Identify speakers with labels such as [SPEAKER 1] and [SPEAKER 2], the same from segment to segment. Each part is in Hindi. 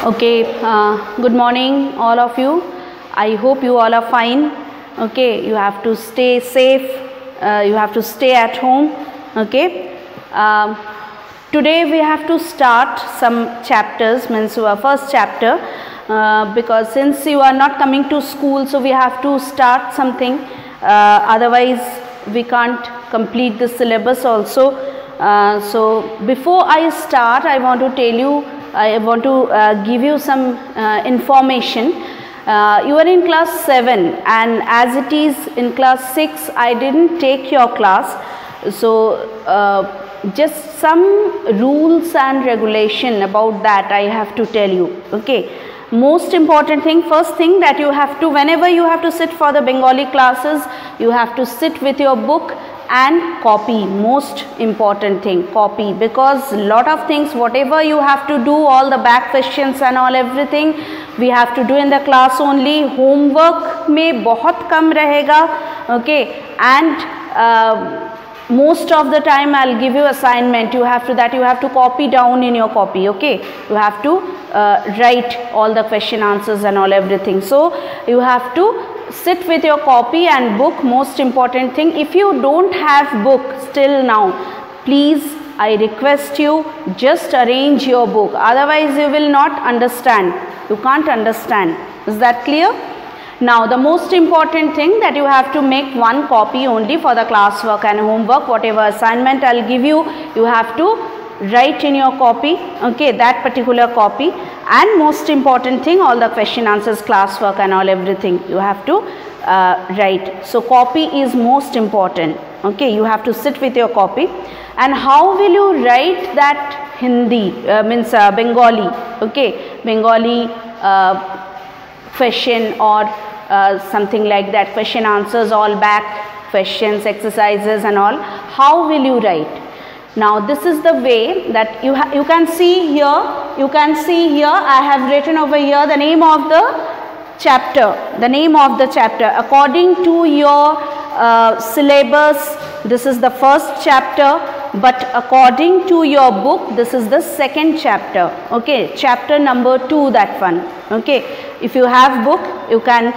[SPEAKER 1] Okay, good morning all of you. I hope you all are fine. Okay, you have to stay safe, you have to stay at home. Okay, today we have to start some chapters, means our first chapter, because since you are not coming to school, so we have to start something, otherwise we can't complete the syllabus also. So before I start, I want to tell you, I want to give you some information. You are in class 7 and as it is in class 6, I didn't take your class. So just some rules and regulation about that I have to tell you. Okay. Most important thing, first thing that you have to, whenever you have to sit for the Bengali classes, you have to sit with your book and copy. Most important thing, copy, because lot of things whatever you have to do, all the back questions and all everything we have to do in the class only. Homework में बहुत कम रहेगा. Okay, and most of the time I'll give you assignment. You have to copy down in your copy. Okay, you have to write all the question answers and all everything. So you have to sit with your copy and book. Most important thing, if you don't have book still now, please I request you, just arrange your book, otherwise you will not understand, you can't understand. Is that clear? Now the most important thing, that you have to make one copy only for the classwork and homework. Whatever assignment I'll give you, you have to write in your copy. Okay, that particular copy. And most important thing, all the question answers, classwork and all everything you have to write. So copy is most important. Okay, you have to sit with your copy. And how will you write that Hindi, means Bengali? Okay, Bengali question or something like that, question answers, all back questions, exercises and all. How will you write? Now this is the way that you can see here, I have written over here the name of the chapter, according to your syllabus. This is the first chapter, but according to your book, this is the second chapter. Okay, chapter number 2, that one. Okay, if you have book, you can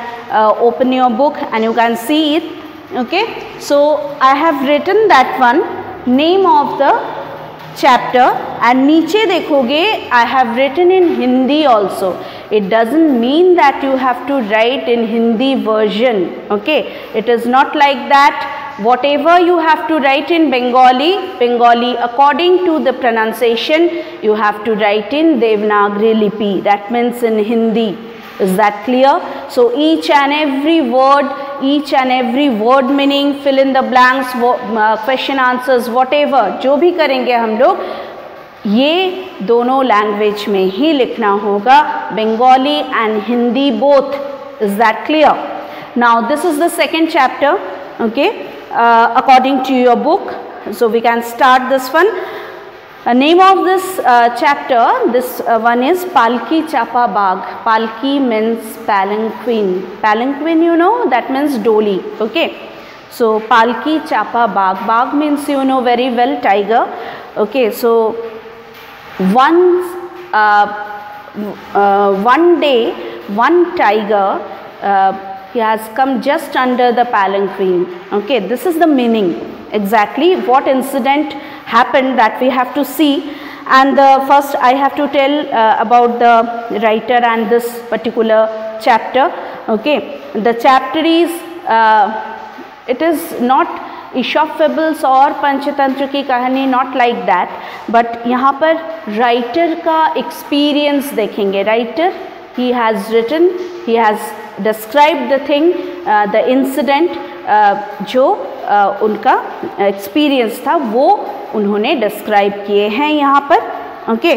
[SPEAKER 1] open your book and you can see it. Okay, so I have written that one, name of the chapter, and नीचे देखोगे I have written in Hindi also. It doesn't mean that you have to write in Hindi version. Okay, it is not like that. Whatever you have to write in Bengali according to the pronunciation, you have to write in Devanagari Lipi, that means in Hindi. Is that clear? So each and every word meaning, fill in the blanks, question answers, whatever जो भी करेंगे हम लोग, ये दोनों लैंग्वेज में ही लिखना होगा, Bengali and Hindi both. Is that clear? Now this is the second chapter. Okay, according to your book. So we can start this one. Name of this chapter, this one is Palki Chapa Bagh. Palki means palanquin. Palanquin, you know, that means dolly. Okay, so Palki Chapa Bagh. Bagh means, you know very well, tiger. Okay, so one day, one tiger, he has come just under the palanquin. Okay, this is the meaning. Exactly what incident happened, that we have to see. And first I have to tell about the writer and this particular chapter. Okay, the chapter is, it is not Aesop fables or Panchatantra की कहानी, not like that, but यहाँ पर writer का experience देखेंगे. Writer, he has written, he has described the thing, the incident, जो उनका एक्सपीरियंस था वो उन्होंने डिस्क्राइब किए हैं यहाँ पर. Okay,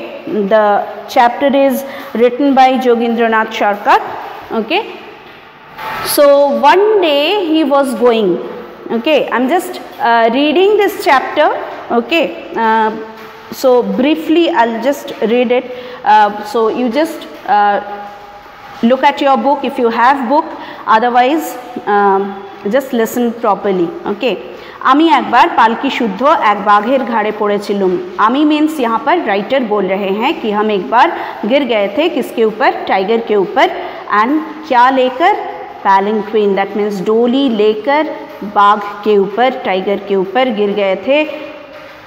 [SPEAKER 1] the chapter is written by Jogindranath Sarkar. Okay, so one day he was going. Okay, I am just reading this chapter. Okay, so briefly I'll just read it. So you just look at your book if you have book, otherwise just listen properly. Okay, आमी एक बार पालकी शुद्ध एक बाघेर घाड़े पड़ेছিলাম। आमी मीन्स यहाँ पर राइटर बोल रहे हैं कि हम एक बार गिर गए थे किसके ऊपर, टाइगर के ऊपर। एंड क्या लेकर, पैलिंक्विन, दैट मीन्स डोली लेकर बाघ के ऊपर, टाइगर के ऊपर गिर गए थे।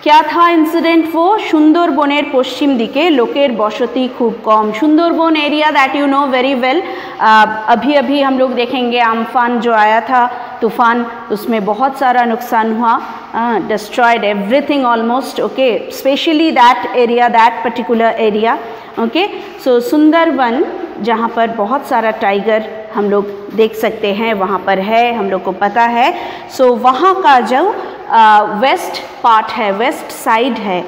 [SPEAKER 1] क्या था इंसिडेंट वो, सुंदरबनेर पश्चिम दिके लोकेर बसती खूब कम। Sundarban area that you know very well, अभी अभी हम लोग देखेंगे आम्फान जो आया था तूफान, उसमें बहुत सारा नुकसान हुआ, destroyed everything almost, okay, specially that area, that particular area, okay. So Sundarban जहाँ पर बहुत सारा टाइगर हम लोग देख सकते हैं वहाँ पर है, हम लोग को पता है। सो वहाँ का जो वेस्ट पार्ट है, वेस्ट साइड है,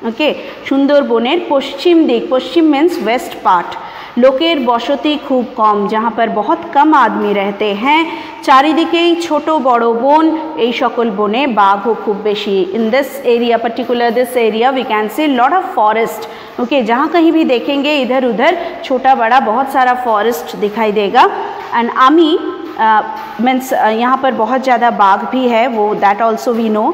[SPEAKER 1] ओके, सुंदरबनेर पश्चिम दिक, पश्चिम मीन्स वेस्ट पार्ट, लोकेर बसती खूब कम, जहाँ पर बहुत कम आदमी रहते हैं। चारिदिकेई छोटो बड़ो बन, এই সকল বনে বাঘও खूब बेशी। In this area, particular this area we can see lot of forest, okay, जहाँ कहीं भी देखेंगे इधर उधर छोटा बड़ा बहुत सारा फॉरेस्ट दिखाई देगा। एंड आमी मीन्स यहाँ पर बहुत ज़्यादा बाघ भी है, वो दैट ऑल्सो वी नो।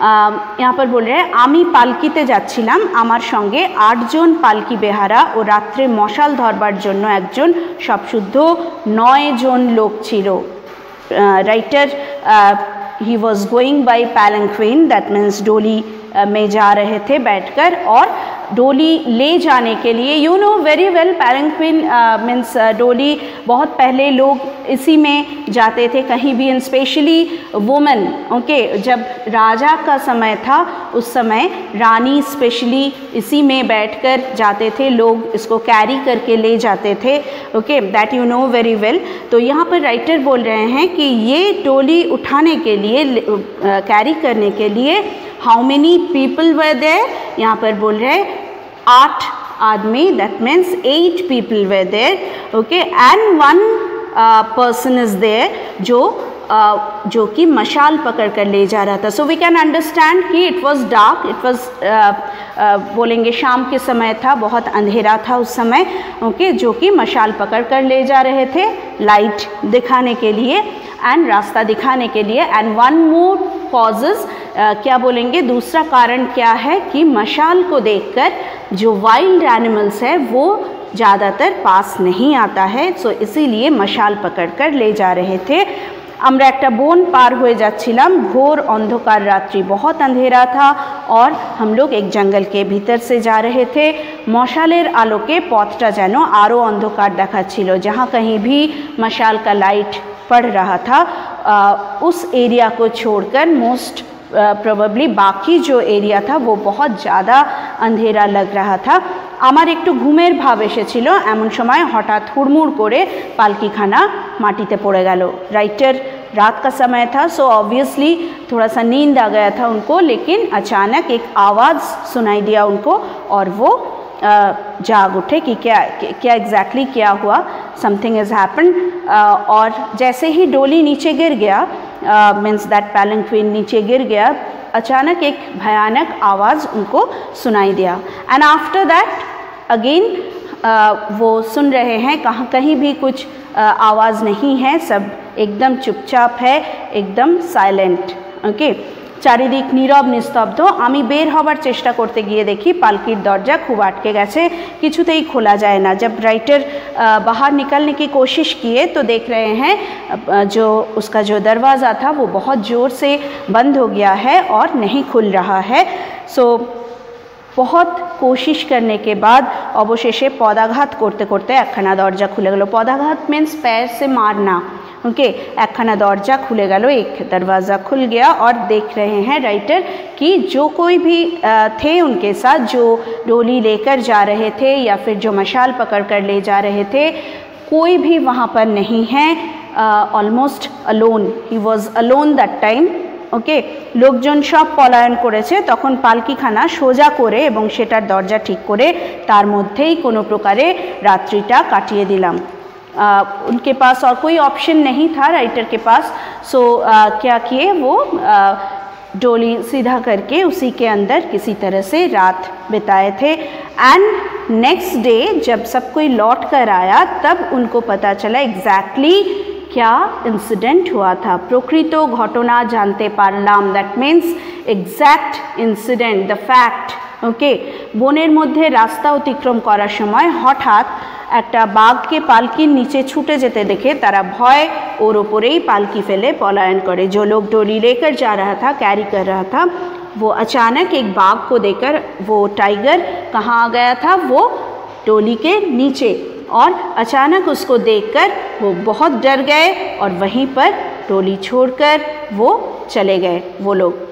[SPEAKER 1] यहाँ पर बोल रहे हैं आमी पालकिते जाच्छिलाम, आमार संगे 8 जन पालकी बेहारा और रात्रे मशाल धरबार जन्य एकजन, सब शुद्ध 9 जन लोक छिलो। Writer he was going by palanquin, that means डोली में जा रहे थे बैठकर, और डोली ले जाने के लिए, you know very well palanquin means डोली, बहुत पहले लोग इसी में जाते थे कहीं भी, एंड स्पेशली वुमेन, ओके, जब राजा का समय था उस समय रानी स्पेशली इसी में बैठकर जाते थे, लोग इसको कैरी करके ले जाते थे, okay, that you know very well. तो यहाँ पर राइटर बोल रहे हैं कि ये डोली उठाने के लिए, कैरी करने के लिए how many people were there, यहाँ पर बोल रहे हैं 8 आदमी, that means 8 people were there, okay, and 1 person is there जो कि मशाल पकड़ कर ले जा रहा था। सो वी कैन अंडरस्टैंड कि it was dark, it was बोलेंगे शाम के समय था, बहुत अंधेरा था उस समय, ओके, जो कि मशाल पकड़ कर ले जा रहे थे लाइट दिखाने के लिए एंड रास्ता दिखाने के लिए। एंड 1 मोर कॉजेज, क्या बोलेंगे, दूसरा कारण क्या है कि मशाल को देखकर जो वाइल्ड एनिमल्स है वो ज़्यादातर पास नहीं आता है, सो इसीलिए मशाल पकड़कर ले जा रहे थे। আমরা একটা বন পার হয়ে যাচ্ছিলাম, ঘোর অন্ধকার রাত্রি, बहुत अंधेरा था और हम लोग एक जंगल के भीतर से जा रहे थे। मशालेर आलोके पथटा যেন আরও अंधकार দেখাচ্ছিল, जहाँ कहीं भी मशाल का लाइट पड़ रहा था उस एरिया को छोड़कर मोस्ट प्रोबेबली बाकी जो एरिया था वो बहुत ज़्यादा अंधेरा लग रहा था। আমার একটু ঘুমের ভাব এসেছিল, এমন সময় হঠাৎ হুড়মুড় করে পালকিখানা माटीते पड़े गल। राइटर रात का समय था, सो ऑब्वियसली थोड़ा सा नींद आ गया था उनको, लेकिन अचानक एक आवाज़ सुनाई दिया उनको और वो जाग उठे कि क्या एग्जैक्टली क्या हुआ, समथिंग इज़ हैपन। और जैसे ही डोली नीचे गिर गया, मीन्स दैट पैलिंक्विन नीचे गिर गया, अचानक एक भयानक आवाज़ उनको सुनाई दिया। एंड आफ्टर दैट अगेन वो सुन रहे हैं कहाँ कहीं भी कुछ आवाज़ नहीं है, सब एकदम चुपचाप है, एकदम साइलेंट, ओके, चारिदिक नीरब निस्तब्ध। आमी बेर हबार चेष्टा करते गिए देखी पालकिर दरजा खूब आटके गेछे, किछुतेई खोला जाए ना। जब राइटर बाहर निकलने की कोशिश किए तो देख रहे हैं जो उसका जो दरवाज़ा था वो बहुत ज़ोर से बंद हो गया है और नहीं खुल रहा है। सो बहुत कोशिश करने के बाद अवशेषे पदाघात करते करते एकखाना दरजा खुले गलो। पदाघात मीन्स पैर से मारना, ओके, एकखाना दरजा खुले गलो, एक दरवाज़ा खुल गया। और देख रहे हैं राइटर कि जो कोई भी थे उनके साथ, जो डोली लेकर जा रहे थे या फिर जो मशाल पकड़ कर ले जा रहे थे, कोई भी वहाँ पर नहीं है, almost alone, he was alone that time, okay. लोकजन सब पलायन करेছে, তখন পালকিখানা সোজা করে এবং সেটার দরজা ঠিক করে তার মধ্যেই কোনো প্রকারে রাত্রিটা কাটিয়ে দিলাম। उनके पास और कोई ऑप्शन नहीं था राइटर के पास। सो क्या किए वो डोली सीधा करके उसी के अंदर किसी तरह से रात बिताए थे। एंड नेक्स्ट डे जब सब कोई लौट कर आया तब उनको पता चला एग्जैक्टली क्या इंसिडेंट हुआ था। प्रकृत घटना जानते पारलाम, that means exact incident, the fact. Okay, বনের মধ্যে রাস্তা অতিক্রম করার সময় হঠাৎ একটা বাঘকে পালকির নিচে ছুটে যেতে দেখে তারা ভয় और ऊपरेई पालकी फैले पलायन करे। जो लोग डोली लेकर जा रहा था, कैरी कर रहा था, वो अचानक एक बाघ को देखकर वो टाइगर कहाँ आ गया था, वो डोली के नीचे, और अचानक उसको देखकर वो बहुत डर गए और वहीं पर डोली छोड़कर वो चले गए वो लोग।